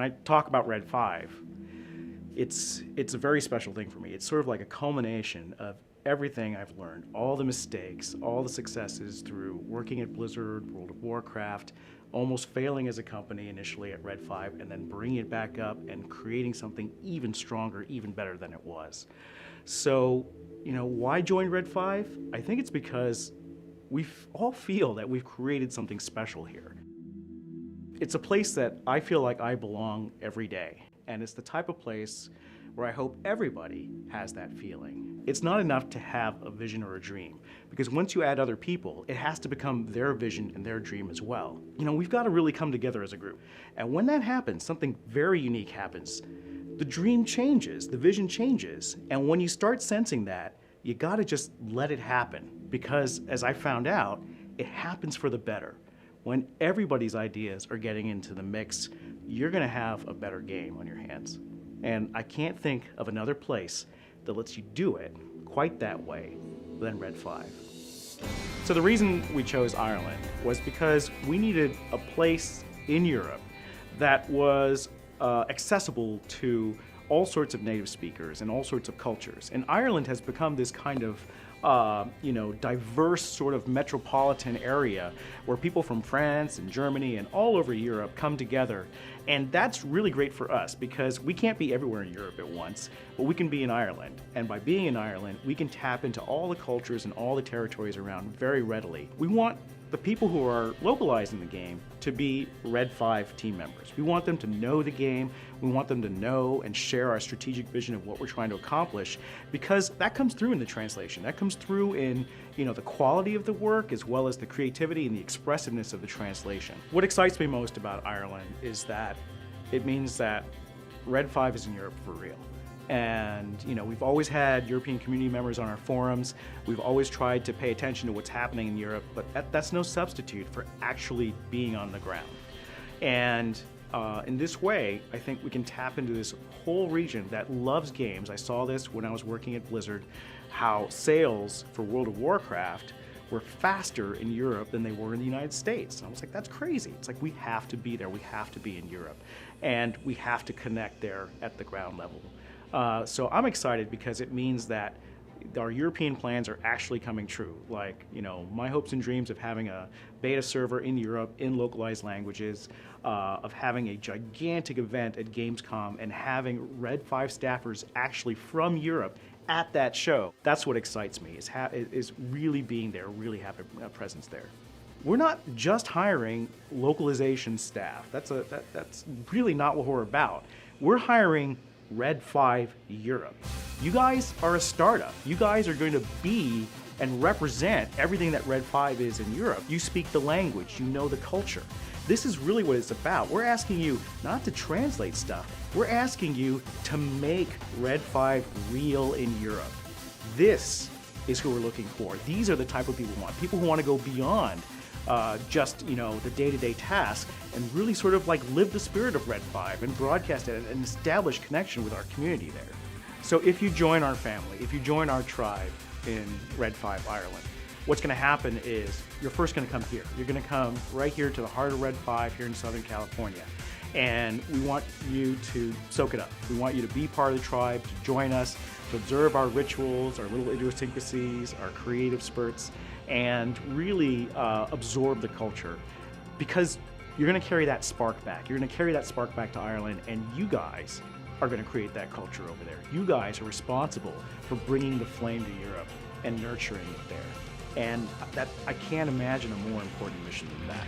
I talk about Red 5, it's a very special thing for me. It's sort of like a culmination of everything I've learned, all the mistakes, all the successes through working at Blizzard, World of Warcraft, almost failing as a company initially at Red 5, and then bringing it back up and creating something even stronger, even better than it was. So, why join Red 5? I think it's because we all feel that we've created something special here. It's a place that I feel like I belong every day, and it's the type of place where I hope everybody has that feeling. It's not enough to have a vision or a dream, because once you add other people, it has to become their vision and their dream as well. We've got to really come together as a group. And when that happens, something very unique happens. The dream changes, the vision changes, and when you start sensing that, you got to just let it happen, because as I found out, it happens for the better. When everybody's ideas are getting into the mix, you're going to have a better game on your hands. And I can't think of another place that lets you do it quite that way than Red 5. So the reason we chose Ireland was because we needed a place in Europe that was accessible to all sorts of native speakers and all sorts of cultures. And Ireland has become this kind of diverse sort of metropolitan area where people from France and Germany and all over Europe come together. And that's really great for us because we can't be everywhere in Europe at once, but we can be in Ireland. And by being in Ireland, we can tap into all the cultures and all the territories around very readily. We want the people who are localizing the game to be Red 5 team members. We want them to know the game. We want them to know and share our strategic vision of what we're trying to accomplish, because that comes through in the translation. That comes through in the quality of the work as well as the creativity and the expressiveness of the translation. What excites me most about Ireland is that it means that Red 5 is in Europe for real. And we've always had European community members on our forums. We've always tried to pay attention to what's happening in Europe, but that's no substitute for actually being on the ground. And in this way, I think we can tap into this whole region that loves games. I saw this when I was working at Blizzard, how sales for World of Warcraft were faster in Europe than they were in the United States. And I was like, that's crazy. It's like we have to be there. We have to be in Europe. And we have to connect there at the ground level. So I'm excited because it means that our European plans are actually coming true. Like, my hopes and dreams of having a beta server in Europe in localized languages, of having a gigantic event at Gamescom and having Red 5 staffers actually from Europe at that show. That's what excites me, is really being there, really having a presence there. We're not just hiring localization staff. That's really not what we're about. We're hiring Red 5 Europe. You guys are a startup. You guys are going to be and represent everything that Red 5 is in Europe. You speak the language, you know the culture. This is really what it's about. We're asking you not to translate stuff. We're asking you to make Red 5 real in Europe. This is who we're looking for. These are the type of people we want. People who want to go beyond just the day-to-day task and really sort of like live the spirit of Red 5 and broadcast it and establish connection with our community there. So if you join our family, if you join our tribe in Red 5 Ireland, what's going to happen is you're first going to come here. You're going to come right here to the heart of Red 5 here in Southern California. And we want you to soak it up. We want you to be part of the tribe, to join us, to observe our rituals, our little idiosyncrasies, our creative spurts, and really absorb the culture, because you're going to carry that spark back. You're going to carry that spark back to Ireland, and you guys are going to create that culture over there. You guys are responsible for bringing the flame to Europe and nurturing it there. And I can't imagine a more important mission than that.